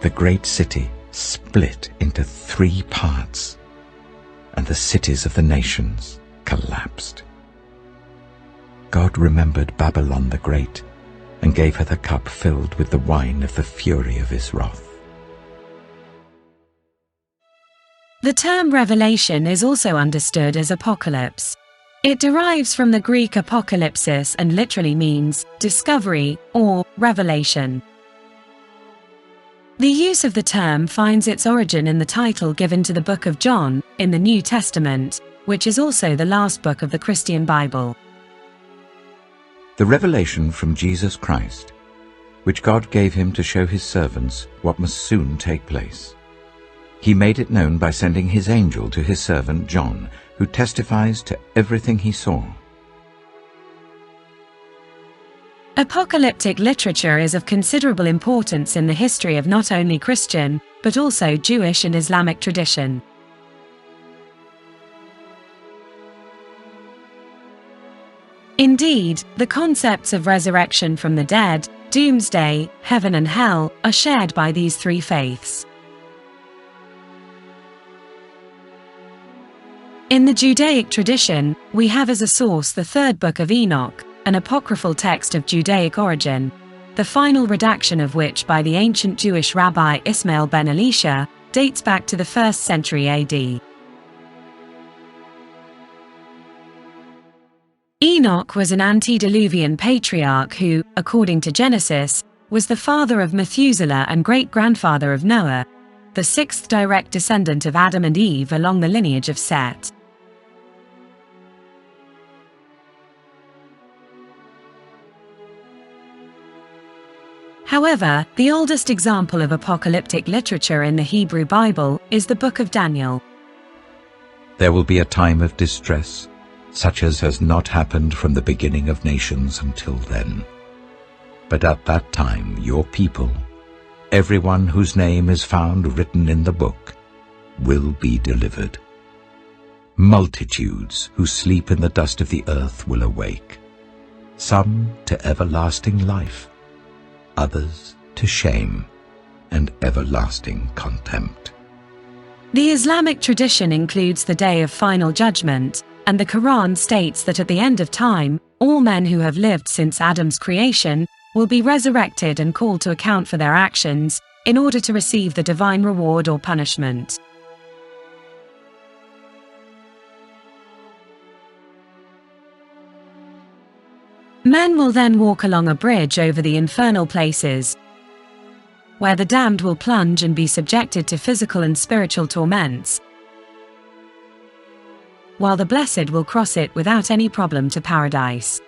the great city split into 3 parts, and the cities of the nations collapsed. God remembered Babylon the Great and gave her the cup filled with the wine of the fury of his wrath. The term revelation is also understood as apocalypse. It derives from the Greek apokálypsis and literally means discovery or revelation. The use of the term finds its origin in the title given to the book of John in the New Testament, which is also the last book of the Christian Bible. The revelation from Jesus Christ, which God gave him to show his servants what must soon take place. He made it known by sending his angel to his servant John, who testifies to everything he saw. Apocalyptic literature is of considerable importance in the history of not only Christian, but also Jewish and Islamic tradition. Indeed, the concepts of resurrection from the dead, doomsday, heaven and hell are shared by these 3 faiths. In the Judaic tradition, we have as a source the 3rd book of Enoch, an apocryphal text of Judaic origin, the final redaction of which by the ancient Jewish rabbi Ismail ben Elisha dates back to the 1st century AD. Enoch was an antediluvian patriarch who, according to Genesis, was the father of Methuselah and great-grandfather of Noah, the 6th direct descendant of Adam and Eve along the lineage of Seth. However, the oldest example of apocalyptic literature in the Hebrew Bible is the book of Daniel. There will be a time of distress, such as has not happened from the beginning of nations until then. But at that time your people, everyone whose name is found written in the book, will be delivered. Multitudes who sleep in the dust of the earth will awake, some to everlasting life, others to shame and everlasting contempt. The Islamic tradition includes the Day of Final Judgment, and the Quran states that at the end of time, all men who have lived since Adam's creation will be resurrected and called to account for their actions, in order to receive the divine reward or punishment. Men will then walk along a bridge over the infernal places, where the damned will plunge and be subjected to physical and spiritual torments, while the blessed will cross it without any problem to paradise.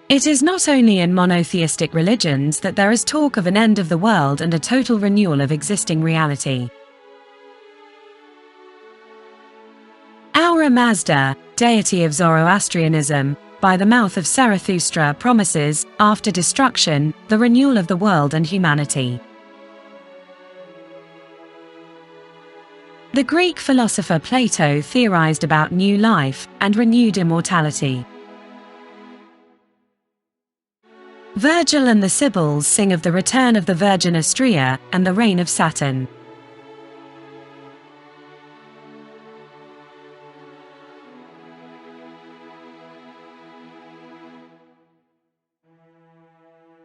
It is not only in monotheistic religions that there is talk of an end of the world and a total renewal of existing reality. Ahura Mazda, deity of Zoroastrianism, by the mouth of Zarathustra promises, after destruction, the renewal of the world and humanity. The Greek philosopher Plato theorized about new life and renewed immortality. Virgil and the Sibyls sing of the return of the Virgin Astrea and the reign of Saturn.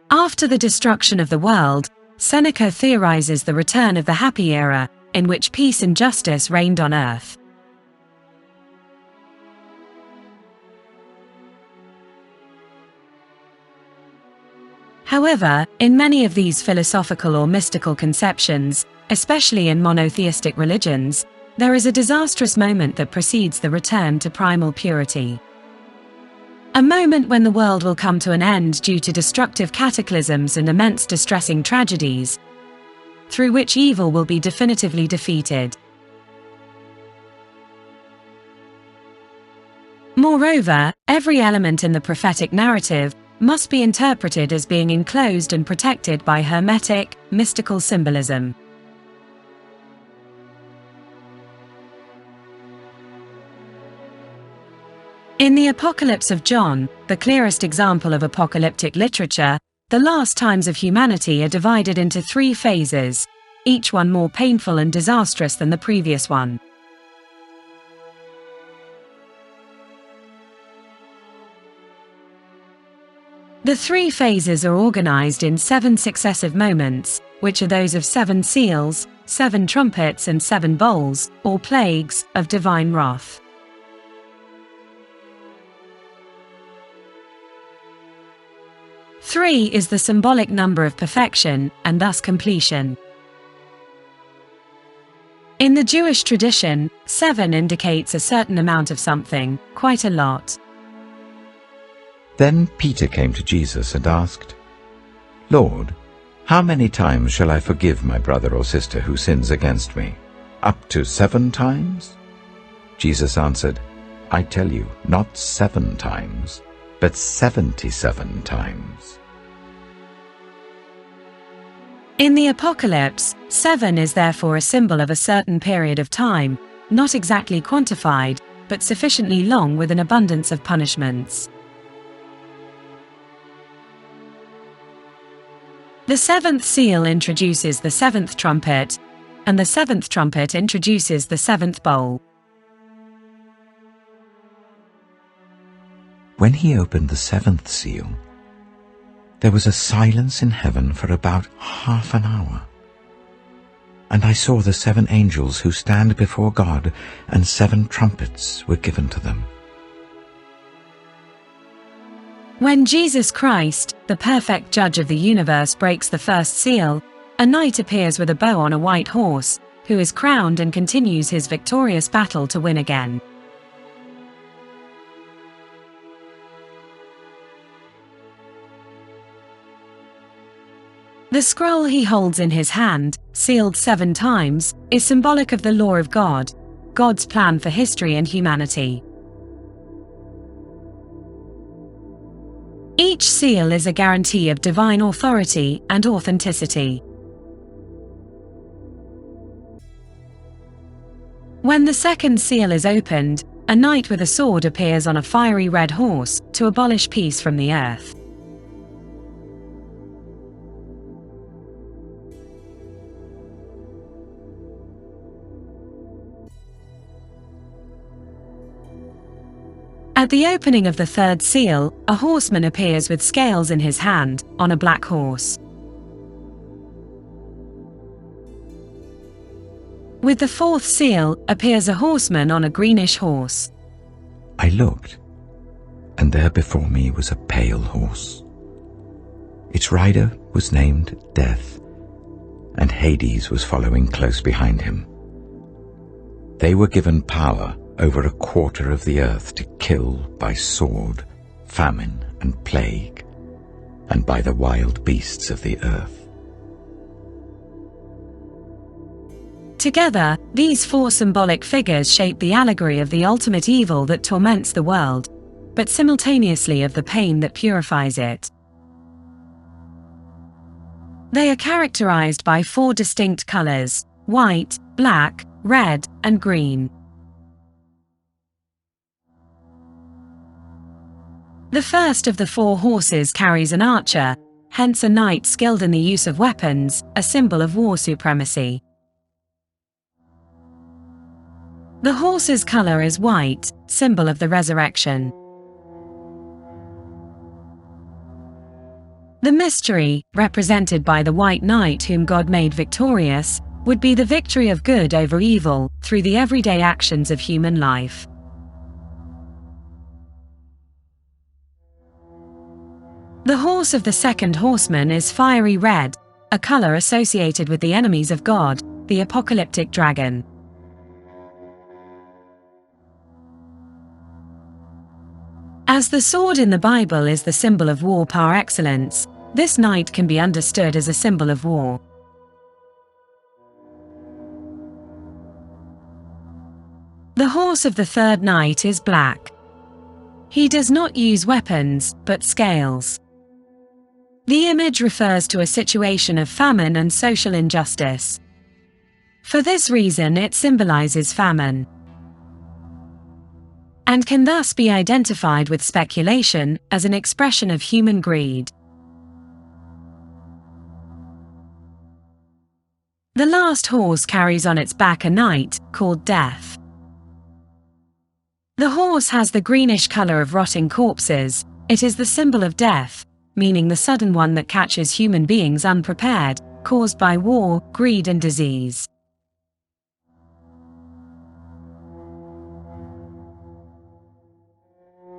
After the destruction of the world, Seneca theorizes the return of the happy era, in which peace and justice reigned on earth. However, in many of these philosophical or mystical conceptions, especially in monotheistic religions, there is a disastrous moment that precedes the return to primal purity. A moment when the world will come to an end due to destructive cataclysms and immense distressing tragedies, through which evil will be definitively defeated. Moreover, every element in the prophetic narrative must be interpreted as being enclosed and protected by hermetic, mystical symbolism. In the Apocalypse of John, the clearest example of apocalyptic literature, the last times of humanity are divided into 3 phases, each one more painful and disastrous than the previous one. The 3 phases are organized in 7 successive moments, which are those of 7 seals, 7 trumpets and 7 bowls, or plagues, of divine wrath. Three is the symbolic number of perfection, and thus completion. In the Jewish tradition, 7 indicates a certain amount of something, quite a lot. Then Peter came to Jesus and asked, "Lord, how many times shall I forgive my brother or sister who sins against me? Up to 7 times?" Jesus answered, "I tell you, not 7 times, but 77 times. In the Apocalypse, 7 is therefore a symbol of a certain period of time, not exactly quantified, but sufficiently long with an abundance of punishments. The 7th seal introduces the 7th trumpet, and the 7th trumpet introduces the 7th bowl. When he opened the 7th seal, there was a silence in heaven for about half an hour. And I saw the 7 angels who stand before God, and 7 trumpets were given to them. When Jesus Christ, the perfect judge of the universe, breaks the first seal, a knight appears with a bow on a white horse, who is crowned and continues his victorious battle to win again. The scroll he holds in his hand, sealed 7 times, is symbolic of the law of God, God's plan for history and humanity. Each seal is a guarantee of divine authority and authenticity. When the 2nd seal is opened, a knight with a sword appears on a fiery red horse to abolish peace from the earth. At the opening of the 3rd seal, a horseman appears with scales in his hand, on a black horse. With the 4th seal, appears a horseman on a greenish horse. I looked, and there before me was a pale horse. Its rider was named Death, and Hades was following close behind him. They were given power over 1/4 of the earth to kill by sword, famine, and plague, and by the wild beasts of the earth. Together, these 4 symbolic figures shape the allegory of the ultimate evil that torments the world, but simultaneously of the pain that purifies it. They are characterized by 4 distinct colors: white, black, red, and green. The first of the 4 horses carries an archer, hence a knight skilled in the use of weapons, a symbol of war supremacy. The horse's color is white, symbol of the resurrection. The mystery, represented by the white knight whom God made victorious, would be the victory of good over evil, through the everyday actions of human life. The horse of the 2nd horseman is fiery red, a color associated with the enemies of God, the apocalyptic dragon. As the sword in the Bible is the symbol of war par excellence, this knight can be understood as a symbol of war. The horse of the 3rd knight is black. He does not use weapons, but scales. The image refers to a situation of famine and social injustice. For this reason, it symbolizes famine. and can thus be identified with speculation as an expression of human greed. The last horse carries on its back a knight, called Death. The horse has the greenish color of rotting corpses. It is the symbol of death, meaning the sudden one that catches human beings unprepared, caused by war, greed and disease.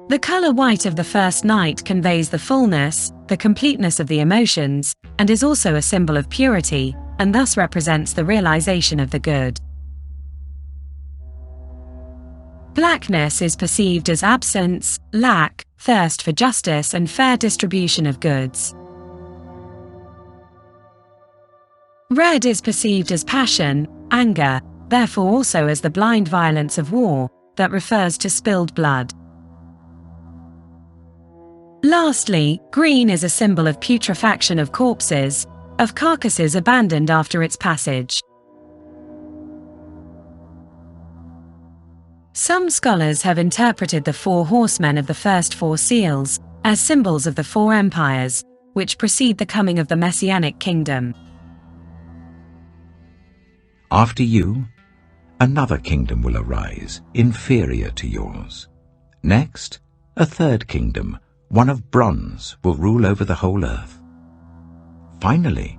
The color white of the first knight conveys the fullness, the completeness of the emotions, and is also a symbol of purity, and thus represents the realization of the good. Blackness is perceived as absence, lack, thirst for justice and fair distribution of goods. Red is perceived as passion, anger, therefore also as the blind violence of war, that refers to spilled blood. Lastly, green is a symbol of putrefaction of corpses, of carcasses abandoned after its passage. Some scholars have interpreted the four horsemen of the first four seals as symbols of the four empires, which precede the coming of the Messianic kingdom. After you, another kingdom will arise, inferior to yours. Next, a third kingdom, one of bronze, will rule over the whole earth. Finally,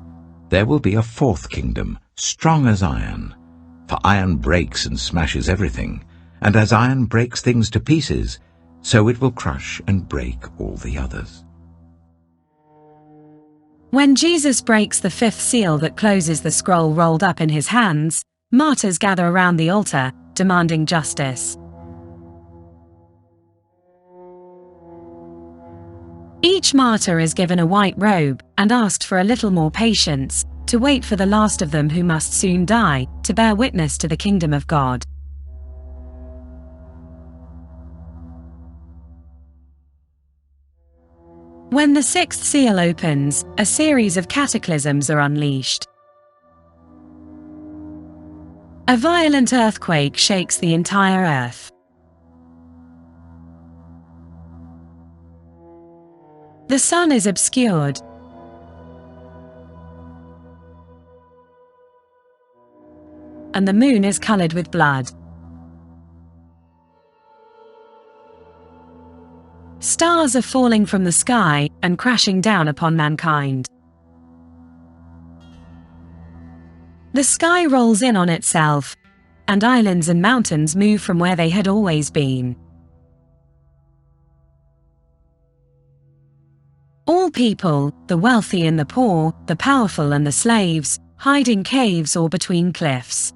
there will be a fourth kingdom, strong as iron, for iron breaks and smashes everything, and as iron breaks things to pieces, so it will crush and break all the others. When Jesus breaks the fifth seal that closes the scroll rolled up in his hands, martyrs gather around the altar, demanding justice. Each martyr is given a white robe and asked for a little more patience, to wait for the last of them who must soon die, to bear witness to the kingdom of God. When the sixth seal opens, a series of cataclysms are unleashed. A violent earthquake shakes the entire earth. The sun is obscured. And the moon is colored with blood. Stars are falling from the sky and crashing down upon mankind. The sky rolls in on itself, and islands and mountains move from where they had always been. All people, the wealthy and the poor, the powerful and the slaves, hide in caves or between cliffs.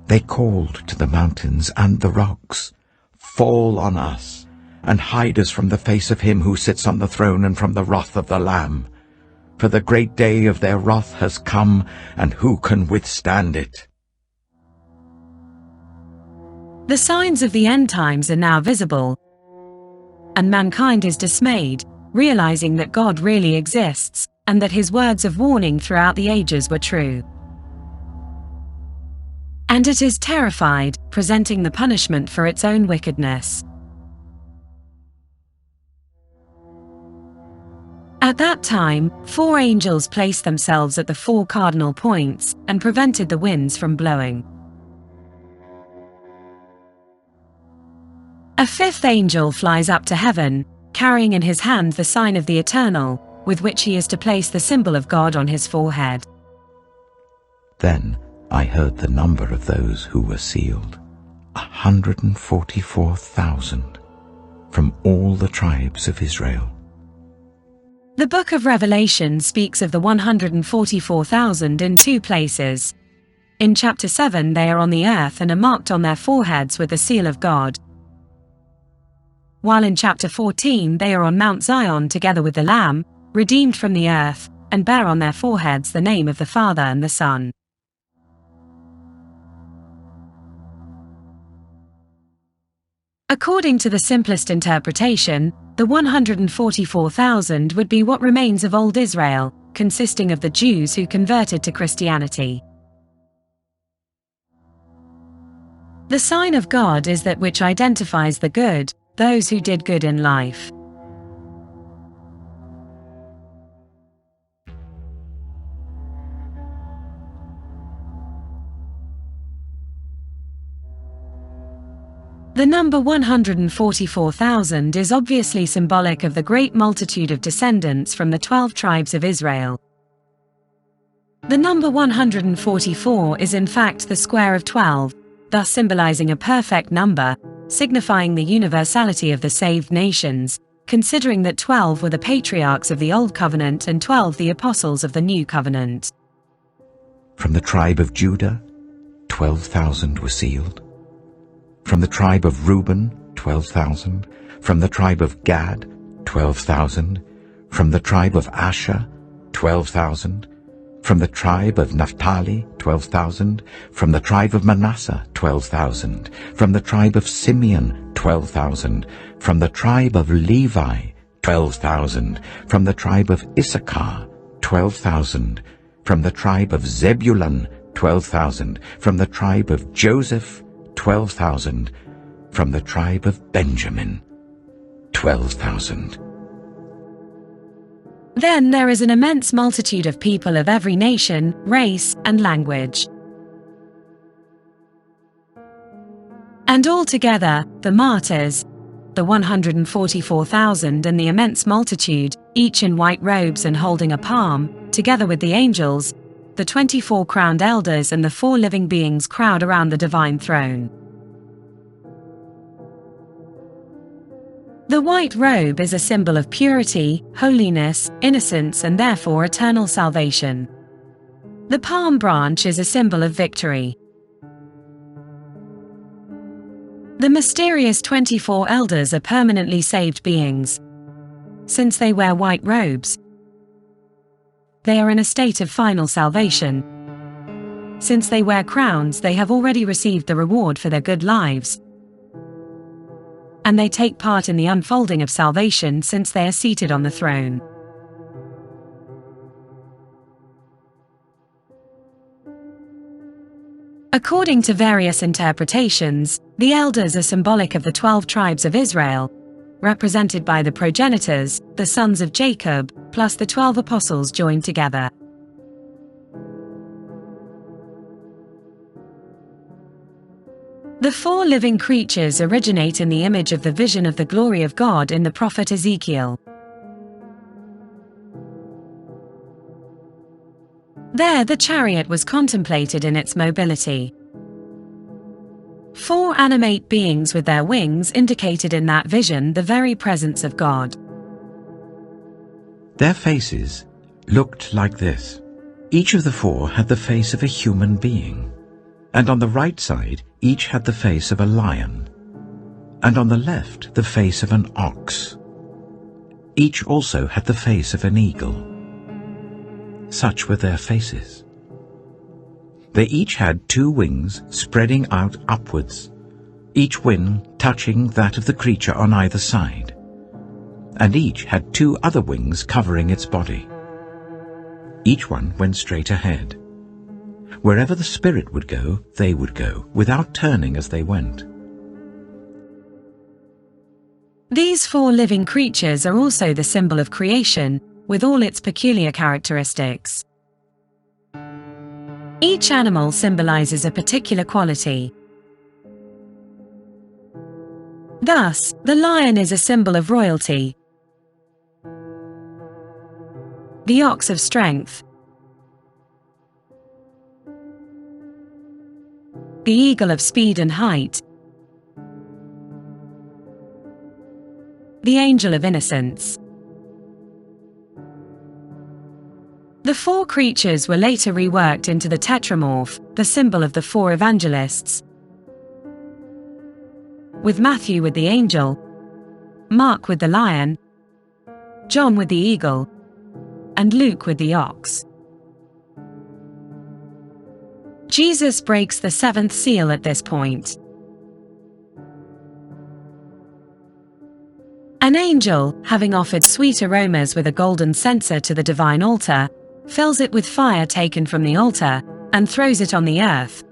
They called to the mountains and the rocks, "Fall on us, and hide us from the face of him who sits on the throne and from the wrath of the Lamb. For the great day of their wrath has come, and who can withstand it?" The signs of the end times are now visible, and mankind is dismayed, realizing that God really exists, and that his words of warning throughout the ages were true. And it is terrified, presenting the punishment for its own wickedness. At that time, 4 angels placed themselves at the 4 cardinal points, and prevented the winds from blowing. A 5th angel flies up to heaven, carrying in his hand the sign of the Eternal, with which he is to place the symbol of God on his forehead. Then I heard the number of those who were sealed, 144,000, from all the tribes of Israel. The book of Revelation speaks of the 144,000 in 2 places. In chapter 7 they are on the earth and are marked on their foreheads with the seal of God, while in chapter 14 they are on Mount Zion together with the Lamb, redeemed from the earth, and bear on their foreheads the name of the Father and the Son. According to the simplest interpretation, the 144,000 would be what remains of old Israel, consisting of the Jews who converted to Christianity. The sign of God is that which identifies the good, those who did good in life. The number 144,000 is obviously symbolic of the great multitude of descendants from the 12 tribes of Israel. The number 144 is in fact the square of 12, thus symbolizing a perfect number, signifying the universality of the saved nations, considering that 12 were the patriarchs of the Old Covenant and 12 the apostles of the New Covenant. From the tribe of Judah, 12,000 were sealed. From the tribe of Reuben, 12,000. From the tribe of Gad, 12,000. From the tribe of Asher, 12,000. From the tribe of Naphtali, 12,000. From the tribe of Manasseh, 12,000. From the tribe of Simeon, 12,000. From the tribe of Levi, 12,000. From the tribe of Issachar, 12,000. From the tribe of Zebulun, 12,000. From the tribe of Joseph, 12,000. From the tribe of Benjamin, 12,000. Then there is an immense multitude of people of every nation, race, and language. And altogether, the martyrs, the 144,000 and the immense multitude, each in white robes and holding a palm, together with the angels, the 24 crowned elders and the 4 living beings crowd around the divine throne. The white robe is a symbol of purity, holiness, innocence, and therefore eternal salvation. The palm branch is a symbol of victory. The mysterious 24 elders are permanently saved beings. Since they wear white robes, they are in a state of final salvation. Since they wear crowns, they have already received the reward for their good lives. And they take part in the unfolding of salvation since they are seated on the throne. According to various interpretations, the elders are symbolic of the 12 tribes of Israel, represented by the progenitors, the sons of Jacob, plus the 12 apostles joined together. The 4 living creatures originate in the image of the vision of the glory of God in the prophet Ezekiel. There the chariot was contemplated in its mobility. 4 animate beings with their wings indicated in that vision the very presence of God. Their faces looked like this. Each of the 4 had the face of a human being, and on the right side each had the face of a lion, and on the left the face of an ox. Each also had the face of an eagle. Such were their faces. They each had 2 wings spreading out upwards, each wing touching that of the creature on either side, and each had 2 other wings covering its body. Each one went straight ahead. Wherever the Spirit would go, they would go, without turning as they went. These 4 living creatures are also the symbol of creation, with all its peculiar characteristics. Each animal symbolizes a particular quality. Thus, the lion is a symbol of royalty, the ox of strength, the eagle of speed and height, the angel of innocence. The 4 creatures were later reworked into the tetramorph, the symbol of the 4 evangelists, with Matthew with the angel, Mark with the lion, John with the eagle, and Luke with the ox. Jesus breaks the 7th seal at this point. An angel, having offered sweet aromas with a golden censer to the divine altar, fills it with fire taken from the altar, and throws it on the earth.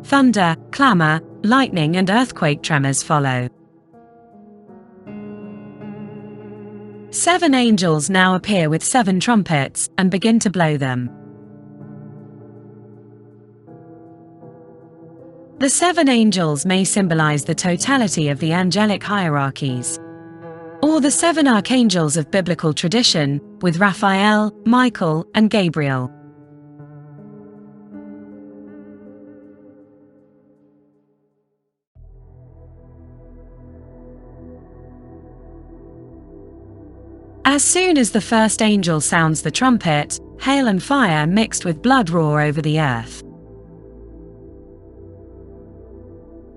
thunder, clamor, lightning and earthquake tremors follow. 7 angels now appear with 7 trumpets and begin to blow them. The 7 angels may symbolize the totality of the angelic hierarchies, or the 7 archangels of biblical tradition, with Raphael, Michael, and Gabriel. As soon as the first angel sounds the trumpet, hail and fire mixed with blood roar over the earth.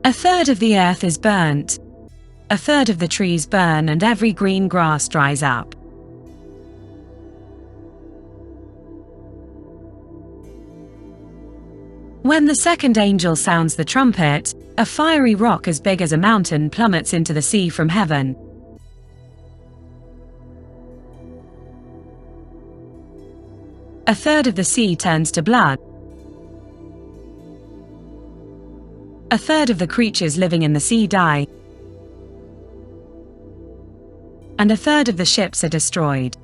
A third of the earth is burnt, a third of the trees burn, and every green grass dries up. When the second angel sounds the trumpet, a fiery rock as big as a mountain plummets into the sea from heaven. A third of the sea turns to blood. A third of the creatures living in the sea die. And a third of the ships are destroyed.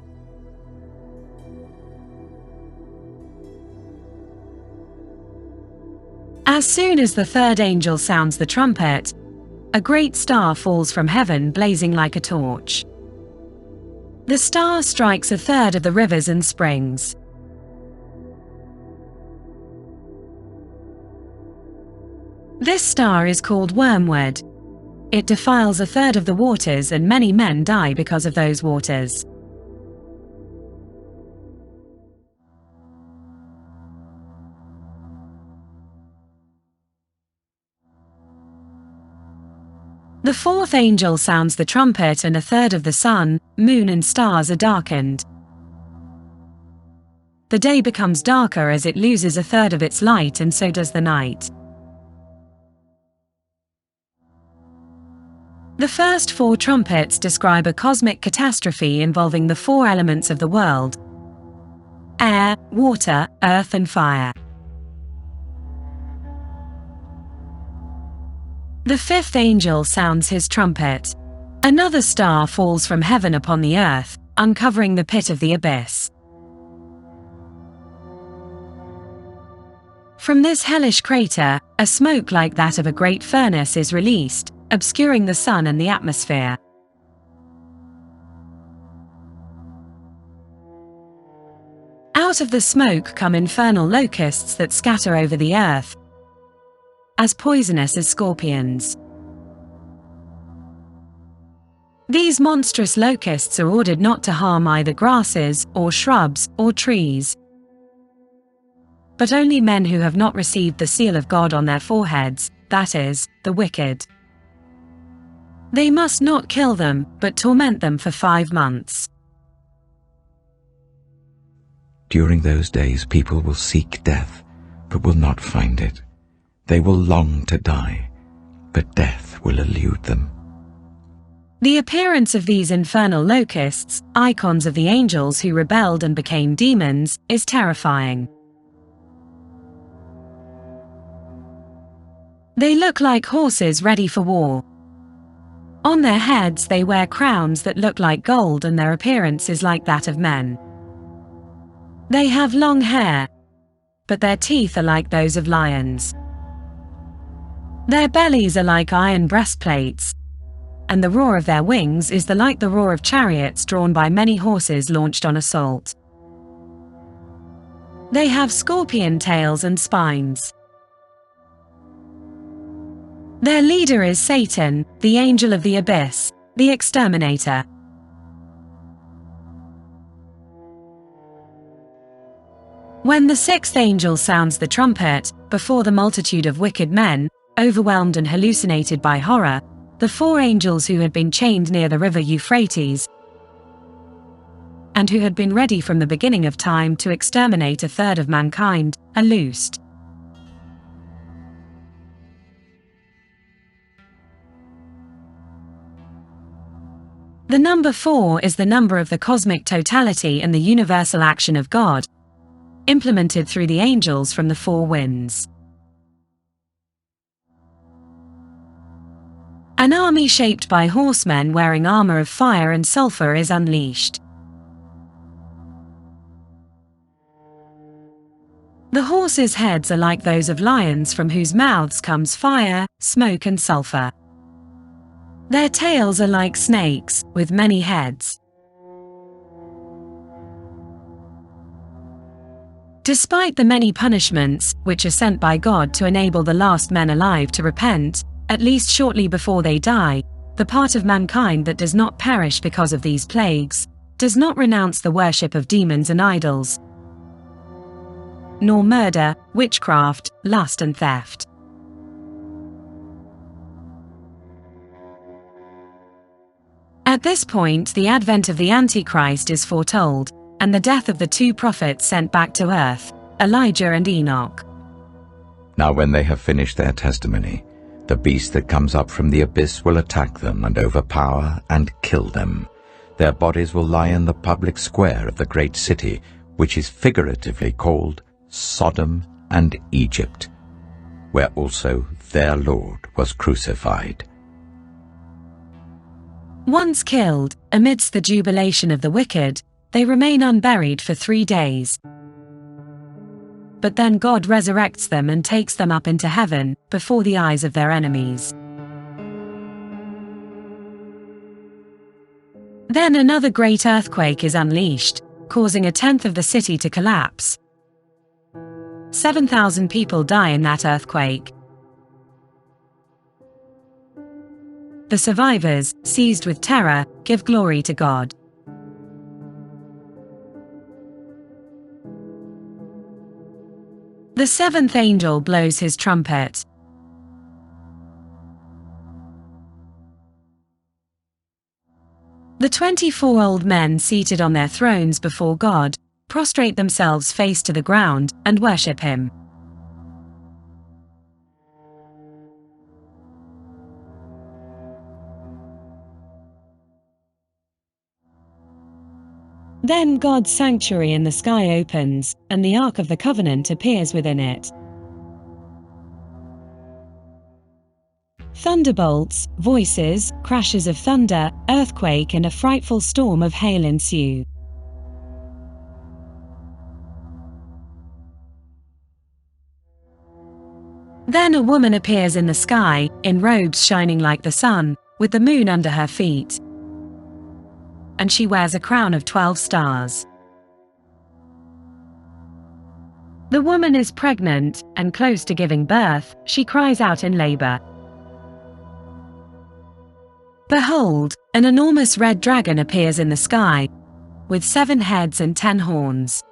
As soon as the third angel sounds the trumpet, a great star falls from heaven blazing like a torch. The star strikes a third of the rivers and springs. This star is called wormwood. It defiles a third of the waters, and many men die because of those waters. The fourth angel sounds the trumpet, and a third of the sun, moon, and stars are darkened. The day becomes darker as it loses a third of its light, and so does the night. The first 4 trumpets describe a cosmic catastrophe involving the 4 elements of the world: air, water, earth, and fire. The fifth angel sounds his trumpet. Another star falls from heaven upon the earth, uncovering the pit of the abyss. From this hellish crater, a smoke like that of a great furnace is released, obscuring the sun and the atmosphere. Out of the smoke come infernal locusts that scatter over the earth, as poisonous as scorpions. These monstrous locusts are ordered not to harm either grasses, or shrubs, or trees, but only men who have not received the seal of God on their foreheads, that is, the wicked. They must not kill them, but torment them for 5 months. During those days people will seek death, but will not find it. They will long to die, but death will elude them. The appearance of these infernal locusts, icons of the angels who rebelled and became demons, is terrifying. They look like horses ready for war. On their heads they wear crowns that look like gold, and their appearance is like that of men. They have long hair, but their teeth are like those of lions. Their bellies are like iron breastplates, and the roar of their wings is like the roar of chariots drawn by many horses launched on assault. They have scorpion tails and spines. Their leader is Satan, the angel of the abyss, the exterminator. When the sixth angel sounds the trumpet, before the multitude of wicked men, overwhelmed and hallucinated by horror, the 4 angels who had been chained near the river Euphrates, and who had been ready from the beginning of time to exterminate a third of mankind, are loosed. The number 4 is the number of the cosmic totality and the universal action of God, implemented through the angels from the 4 winds. An army shaped by horsemen wearing armor of fire and sulfur is unleashed. The horses' heads are like those of lions, from whose mouths comes fire, smoke and sulfur. Their tails are like snakes, with many heads. Despite the many punishments, which are sent by God to enable the last men alive to repent, at least shortly before they die, the part of mankind that does not perish because of these plagues, does not renounce the worship of demons and idols, nor murder, witchcraft, lust and theft. At this point, the advent of the Antichrist is foretold, and the death of the two prophets sent back to earth, Elijah and Enoch. Now when they have finished their testimony, the beast that comes up from the abyss will attack them and overpower and kill them. Their bodies will lie in the public square of the great city, which is figuratively called Sodom and Egypt, where also their Lord was crucified. Once killed, amidst the jubilation of the wicked, they remain unburied for 3 days. But then God resurrects them and takes them up into heaven, before the eyes of their enemies. Then another great earthquake is unleashed, causing 1/10 of the city to collapse. 7,000 people die in that earthquake. The survivors, seized with terror, give glory to God. The seventh angel blows his trumpet. The 24 old men seated on their thrones before God prostrate themselves face to the ground and worship him. Then God's sanctuary in the sky opens, and the Ark of the Covenant appears within it. Thunderbolts, voices, crashes of thunder, earthquake and a frightful storm of hail ensue. Then a woman appears in the sky, in robes shining like the sun, with the moon under her feet. And she wears a crown of 12 stars. The woman is pregnant, and close to giving birth, she cries out in labor. Behold, an enormous red dragon appears in the sky, with 7 heads and 10 horns.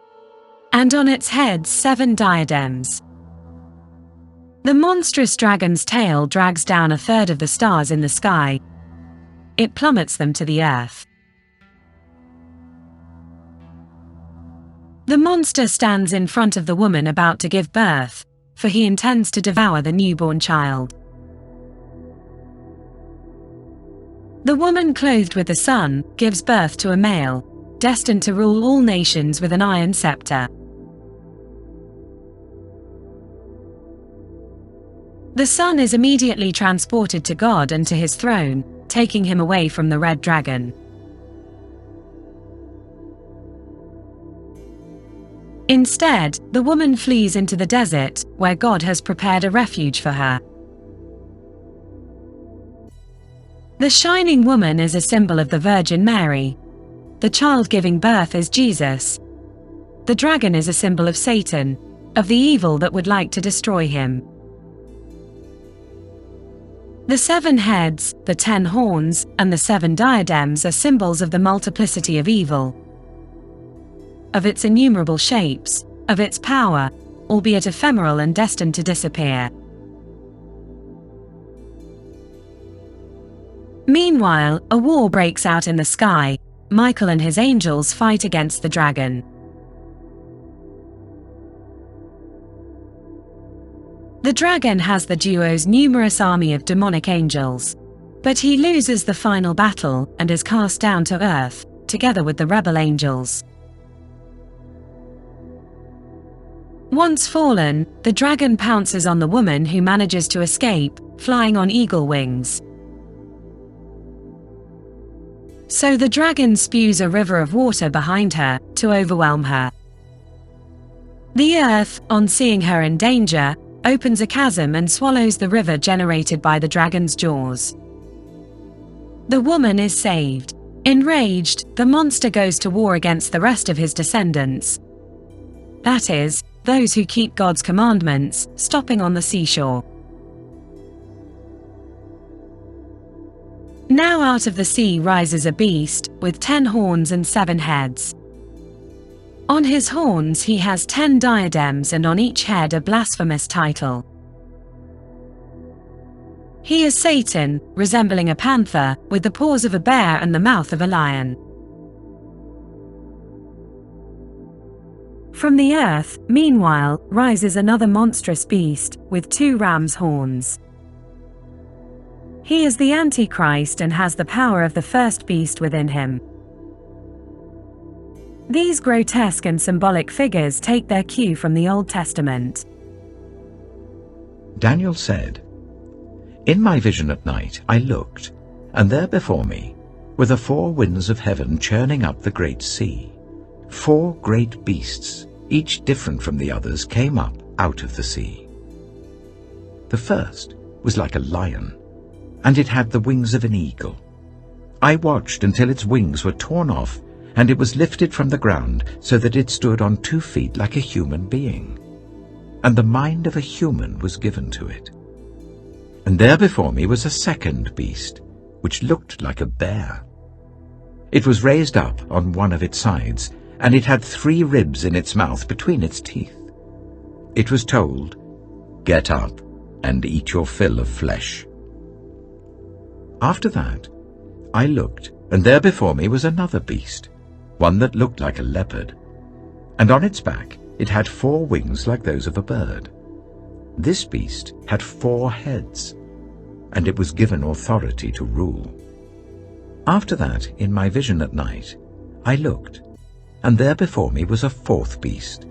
And on its heads 7 diadems. The monstrous dragon's tail drags down 1/3 of the stars in the sky. It plummets them to the earth. The monster stands in front of the woman about to give birth, for he intends to devour the newborn child. The woman, clothed with the sun, gives birth to a male, destined to rule all nations with an iron scepter. The son is immediately transported to God and to his throne, taking him away from the red dragon. Instead, the woman flees into the desert, where God has prepared a refuge for her. The shining woman is a symbol of the Virgin Mary. The child giving birth is Jesus. The dragon is a symbol of Satan, of the evil that would like to destroy him. The 7 heads, the 10 horns, and the 7 diadems are symbols of the multiplicity of evil, of its innumerable shapes, of its power, albeit ephemeral and destined to disappear. Meanwhile, a war breaks out in the sky. Michael and his angels fight against the dragon. The dragon has the duo's numerous army of demonic angels, but he loses the final battle and is cast down to earth, together with the rebel angels. Once fallen, the dragon pounces on the woman, who manages to escape, flying on eagle wings. So the dragon spews a river of water behind her, to overwhelm her. The earth, on seeing her in danger, opens a chasm and swallows the river generated by the dragon's jaws. The woman is saved. Enraged, the monster goes to war against the rest of his descendants. That is, those who keep God's commandments, stopping on the seashore. Now out of the sea rises a beast, with 10 horns and 7 heads. On his horns he has 10 diadems, and on each head a blasphemous title. He is Satan, resembling a panther, with the paws of a bear and the mouth of a lion. From the earth, meanwhile, rises another monstrous beast, with 2 ram's horns. He is the Antichrist and has the power of the first beast within him. These grotesque and symbolic figures take their cue from the Old Testament. Daniel said, "In my vision at night I looked, and there before me were the 4 winds of heaven churning up the great sea. 4 great beasts, each different from the others, came up out of the sea. The first was like a lion, and it had the wings of an eagle. I watched until its wings were torn off, and it was lifted from the ground so that it stood on 2 feet like a human being. And the mind of a human was given to it. And there before me was a second beast, which looked like a bear. It was raised up on one of its sides, and it had 3 ribs in its mouth between its teeth. It was told, 'Get up and eat your fill of flesh.' After that, I looked, and there before me was another beast, one that looked like a leopard, and on its back it had 4 wings like those of a bird. This beast had 4 heads, and it was given authority to rule. After that, in my vision at night, I looked, and there before me was a 4th beast,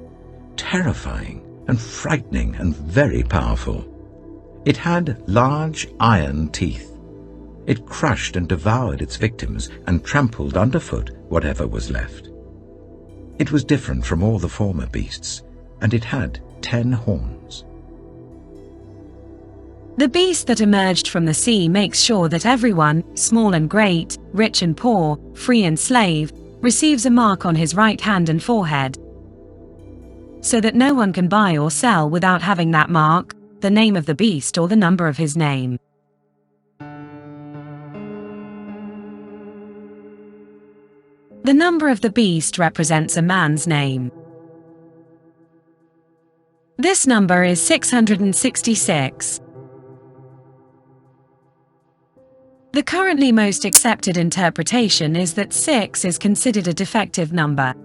terrifying and frightening and very powerful. It had large iron teeth. It crushed and devoured its victims and trampled underfoot whatever was left. It was different from all the former beasts, and it had 10 horns. The beast that emerged from the sea makes sure that everyone, small and great, rich and poor, free and slave, receives a mark on his right hand and forehead, so that no one can buy or sell without having that mark, the name of the beast or the number of his name. The number of the beast represents a man's name. This number is 666. The currently most accepted interpretation is that 6 is considered a defective number.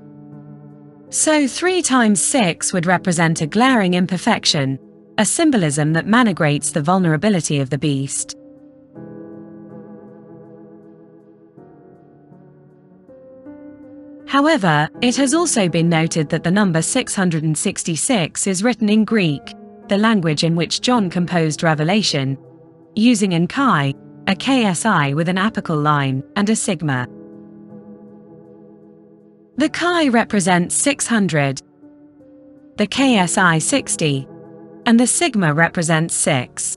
So 3 times 6 would represent a glaring imperfection, a symbolism that mitigates the vulnerability of the beast. However, it has also been noted that the number 666 is written in Greek, the language in which John composed Revelation, using an chi, a KSI with an apical line, and a sigma. The chi represents 600, the KSI 60, and the sigma represents 6.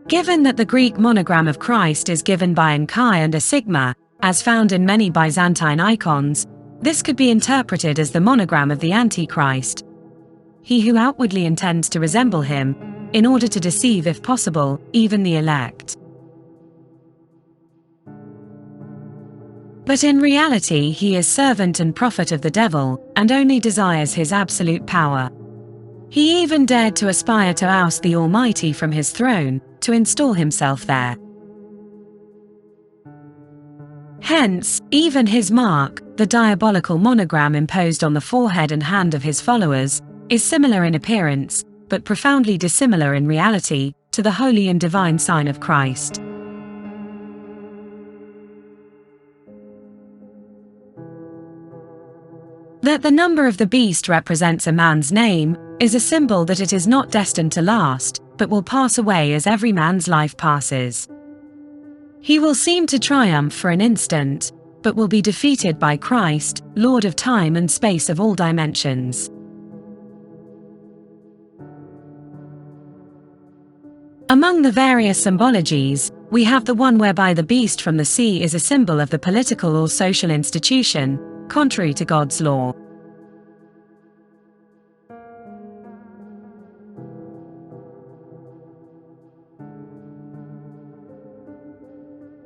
Given that the Greek monogram of Christ is given by an chi and a sigma, as found in many Byzantine icons, this could be interpreted as the monogram of the Antichrist, he who outwardly intends to resemble him, in order to deceive, if possible, even the elect. But in reality he is servant and prophet of the devil, and only desires his absolute power. He even dared to aspire to oust the Almighty from his throne, to install himself there. Hence, even his mark, the diabolical monogram imposed on the forehead and hand of his followers, is similar in appearance, but profoundly dissimilar in reality, to the holy and divine sign of Christ. That the number of the beast represents a man's name, is a symbol that it is not destined to last, but will pass away as every man's life passes. He will seem to triumph for an instant, but will be defeated by Christ, Lord of time and space of all dimensions. Among the various symbologies, we have the one whereby the beast from the sea is a symbol of the political or social institution, contrary to God's law.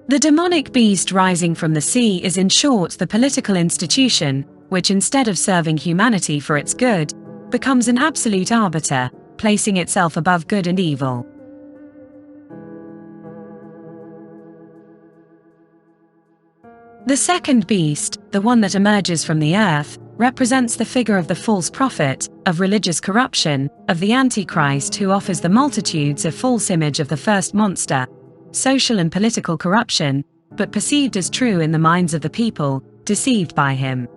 The demonic beast rising from the sea is in short the political institution, which instead of serving humanity for its good, becomes an absolute arbiter, placing itself above good and evil. The second beast, the one that emerges from the earth, represents the figure of the false prophet, of religious corruption, of the Antichrist who offers the multitudes a false image of the first monster, social and political corruption, but perceived as true in the minds of the people, deceived by him.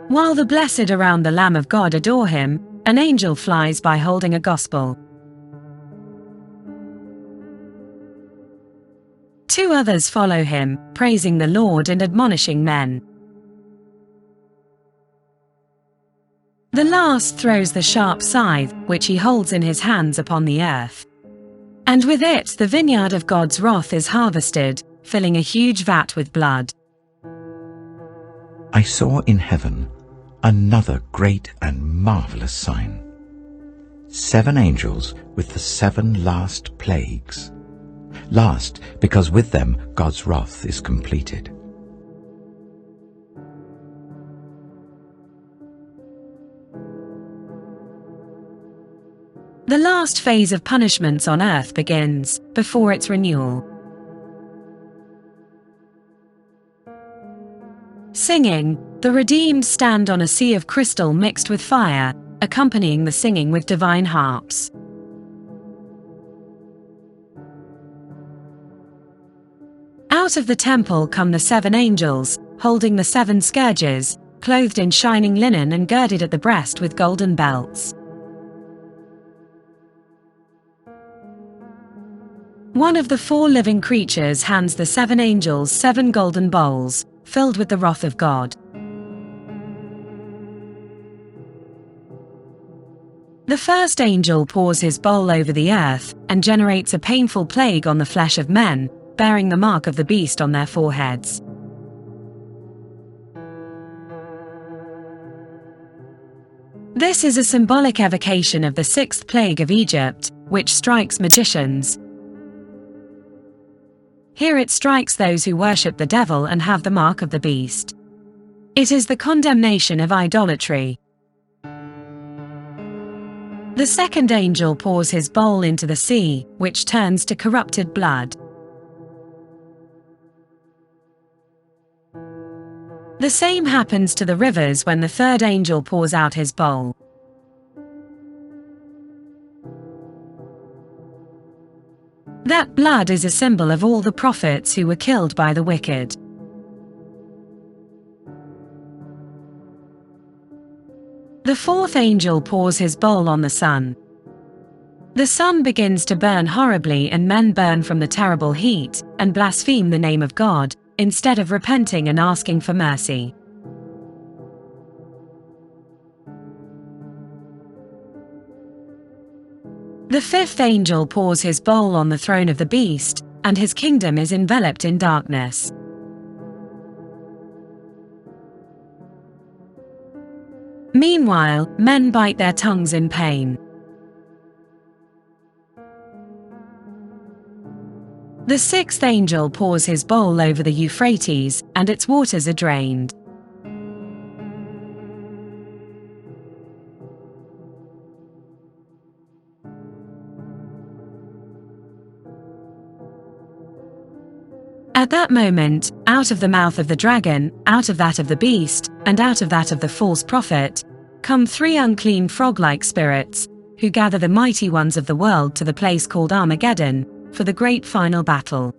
While the blessed around the Lamb of God adore him, an angel flies by holding a gospel. Two others follow him, praising the Lord and admonishing men. The last throws the sharp scythe, which he holds in his hands upon the earth. And with it the vineyard of God's wrath is harvested, filling a huge vat with blood. I saw in heaven another great and marvelous sign. 7 angels with the 7 last plagues. Last, because with them God's wrath is completed. The last phase of punishments on earth begins, before its renewal. Singing, the redeemed stand on a sea of crystal mixed with fire, accompanying the singing with divine harps. Out of the temple come the 7 angels, holding the 7 scourges, clothed in shining linen and girded at the breast with golden belts. One of the 4 living creatures hands the 7 angels 7 golden bowls, filled with the wrath of God. The first angel pours his bowl over the earth, and generates a painful plague on the flesh of men, bearing the mark of the beast on their foreheads. This is a symbolic evocation of the 6th plague of Egypt, which strikes magicians. Here it strikes those who worship the devil and have the mark of the beast. It is the condemnation of idolatry. The second angel pours his bowl into the sea, which turns to corrupted blood. The same happens to the rivers when the third angel pours out his bowl. That blood is a symbol of all the prophets who were killed by the wicked. The fourth angel pours his bowl on the sun. The sun begins to burn horribly, and men burn from the terrible heat, and blaspheme the name of God, instead of repenting and asking for mercy. The fifth angel pours his bowl on the throne of the beast, and his kingdom is enveloped in darkness. Meanwhile, men bite their tongues in pain. The sixth angel pours his bowl over the Euphrates, and its waters are drained. At that moment, out of the mouth of the dragon, out of that of the beast, and out of that of the false prophet, come 3 unclean frog-like spirits, who gather the mighty ones of the world to the place called Armageddon, for the great final battle.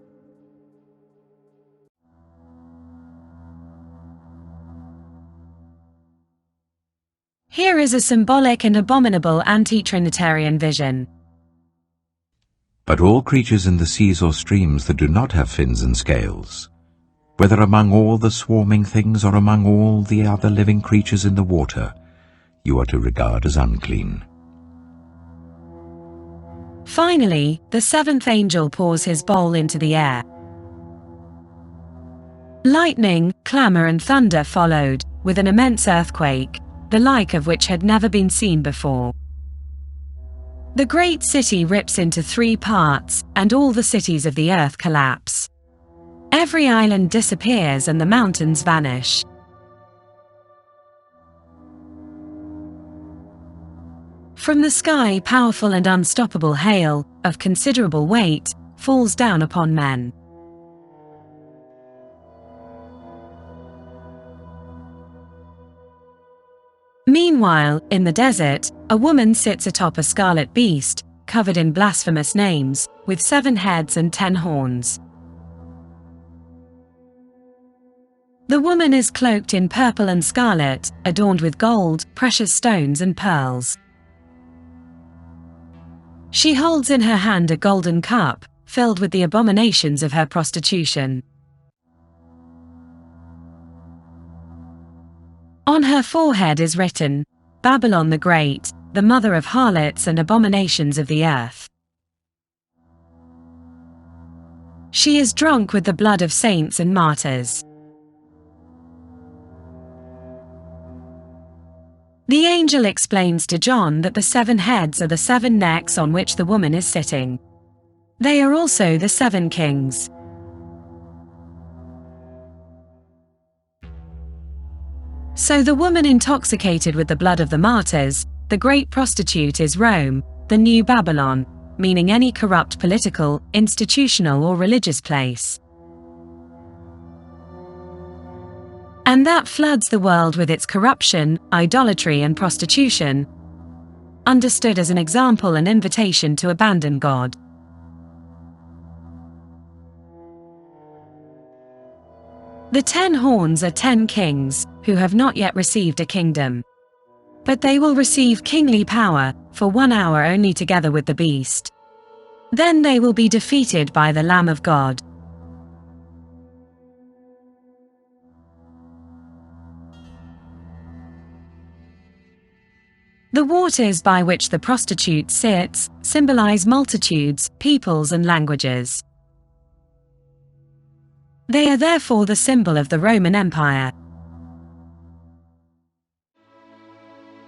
Here is a symbolic and abominable anti-Trinitarian vision. But all creatures in the seas or streams that do not have fins and scales, whether among all the swarming things or among all the other living creatures in the water, you are to regard as unclean. Finally, the seventh angel pours his bowl into the air. Lightning, clamor and thunder followed, with an immense earthquake, the like of which had never been seen before. The great city rips into 3 parts, and all the cities of the earth collapse. Every island disappears and the mountains vanish. From the sky, powerful and unstoppable hail, of considerable weight, falls down upon men. Meanwhile, in the desert, a woman sits atop a scarlet beast, covered in blasphemous names, with 7 heads and 10 horns. The woman is cloaked in purple and scarlet, adorned with gold, precious stones and pearls. She holds in her hand a golden cup, filled with the abominations of her prostitution. On her forehead is written, Babylon the Great, the mother of harlots and abominations of the earth. She is drunk with the blood of saints and martyrs. The angel explains to John that the 7 heads are the 7 necks on which the woman is sitting. They are also the 7 kings. So the woman intoxicated with the blood of the martyrs, the great prostitute, is Rome, the new Babylon, meaning any corrupt political, institutional or religious place. And that floods the world with its corruption, idolatry and prostitution, understood as an example and invitation to abandon God. The 10 horns are 10 kings, who have not yet received a kingdom. But they will receive kingly power, for 1 hour only together with the beast. Then they will be defeated by the Lamb of God. The waters by which the prostitute sits symbolize multitudes, peoples and languages. They are therefore the symbol of the Roman Empire.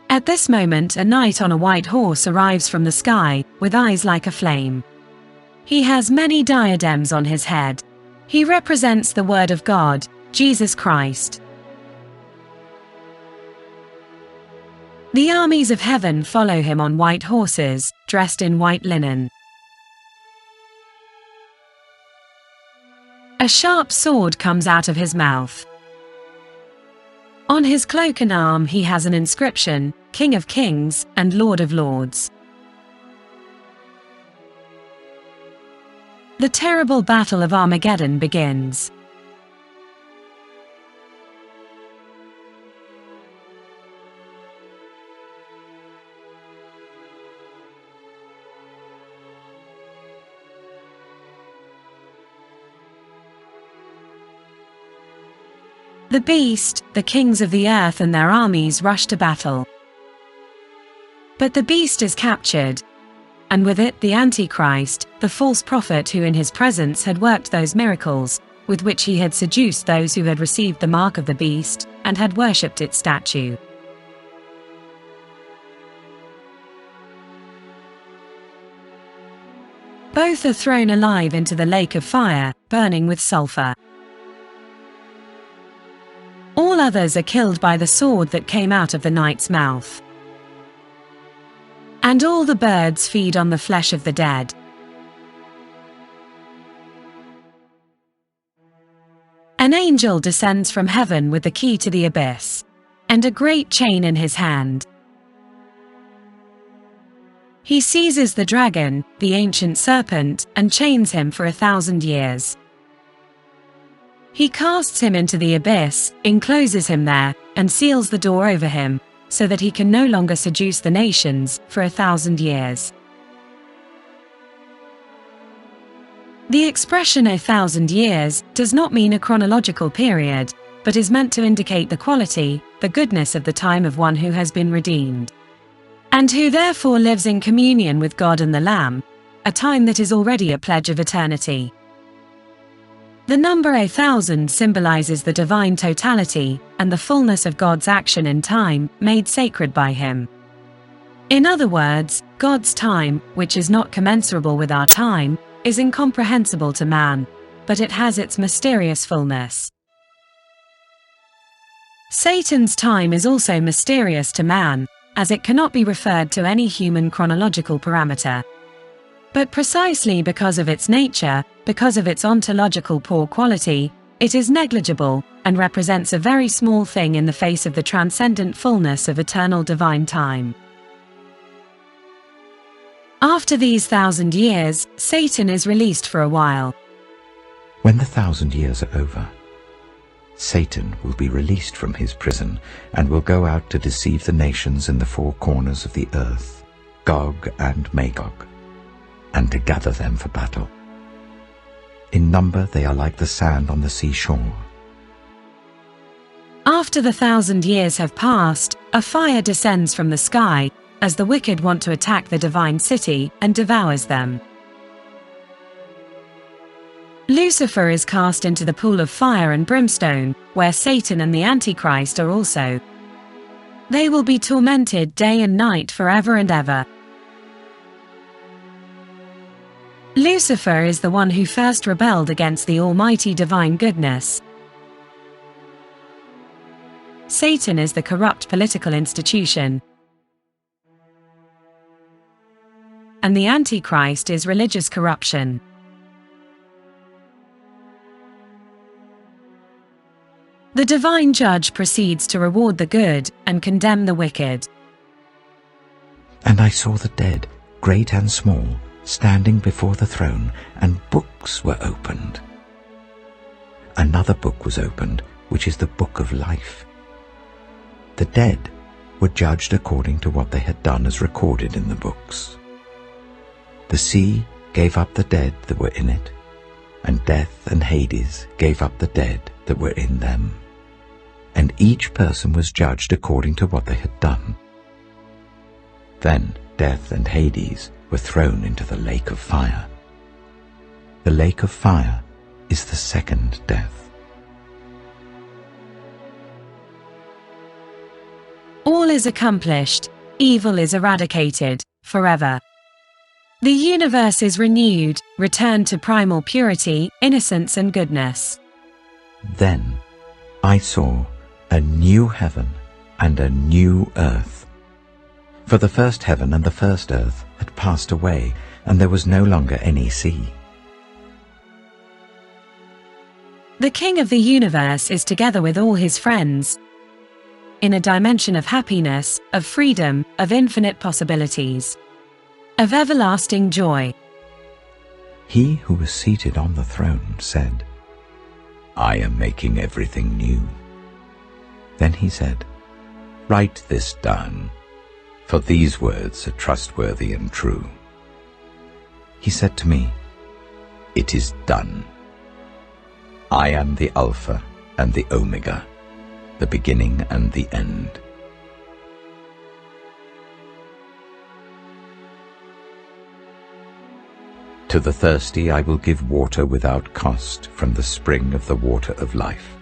At this moment, a knight on a white horse arrives from the sky, with eyes like a flame. He has many diadems on his head. He represents the Word of God, Jesus Christ. The armies of heaven follow him on white horses, dressed in white linen. A sharp sword comes out of his mouth. On his cloak and arm he has an inscription, King of Kings and Lord of Lords. The terrible battle of Armageddon begins. The beast, the kings of the earth and their armies rush to battle. But the beast is captured, and with it the Antichrist, the false prophet who in his presence had worked those miracles, with which he had seduced those who had received the mark of the beast, and had worshipped its statue. Both are thrown alive into the lake of fire, burning with sulfur. All others are killed by the sword that came out of the knight's mouth. And all the birds feed on the flesh of the dead. An angel descends from heaven with the key to the abyss, and a great chain in his hand. He seizes the dragon, the ancient serpent, and chains him for 1,000 years. He casts him into the abyss, encloses him there, and seals the door over him, so that he can no longer seduce the nations for 1,000 years. The expression 1,000 years does not mean a chronological period, but is meant to indicate the quality, the goodness of the time of one who has been redeemed, and who therefore lives in communion with God and the Lamb, a time that is already a pledge of eternity. The number 1,000 symbolizes the divine totality and the fullness of God's action in time, made sacred by Him. In other words, God's time, which is not commensurable with our time, is incomprehensible to man, but it has its mysterious fullness. Satan's time is also mysterious to man, as it cannot be referred to any human chronological parameter. But precisely because of its nature, because of its ontological poor quality, it is negligible, and represents a very small thing in the face of the transcendent fullness of eternal divine time. After these 1,000 years, Satan is released for a while. When the 1,000 years are over, Satan will be released from his prison and will go out to deceive the nations in the four corners of the earth, Gog and Magog, and to gather them for battle. In number they are like the sand on the seashore. After the 1,000 years have passed, a fire descends from the sky, as the wicked want to attack the divine city, and devours them. Lucifer is cast into the pool of fire and brimstone, where Satan and the Antichrist are also. They will be tormented day and night forever and ever. Lucifer is the one who first rebelled against the almighty divine goodness. Satan is the corrupt political institution, and the Antichrist is religious corruption. The divine judge proceeds to reward the good and condemn the wicked. And I saw the dead, great and small, standing before the throne, and books were opened. Another book was opened, which is the book of life. The dead were judged according to what they had done as recorded in the books. The sea gave up the dead that were in it, and death and Hades gave up the dead that were in them. And each person was judged according to what they had done. Then death and Hades were thrown into the lake of fire. The lake of fire is the second death. All is accomplished, evil is eradicated, forever. The universe is renewed, returned to primal purity, innocence and goodness. Then I saw a new heaven and a new earth. For the first heaven and the first earth had passed away, and there was no longer any sea. The King of the universe is together with all his friends, in a dimension of happiness, of freedom, of infinite possibilities, of everlasting joy. He who was seated on the throne said, "I am making everything new." Then he said, "Write this down, for these words are trustworthy and true." He said to me, "It is done. I am the Alpha and the Omega, the beginning and the end." To the thirsty I will give water without cost from the spring of the water of life.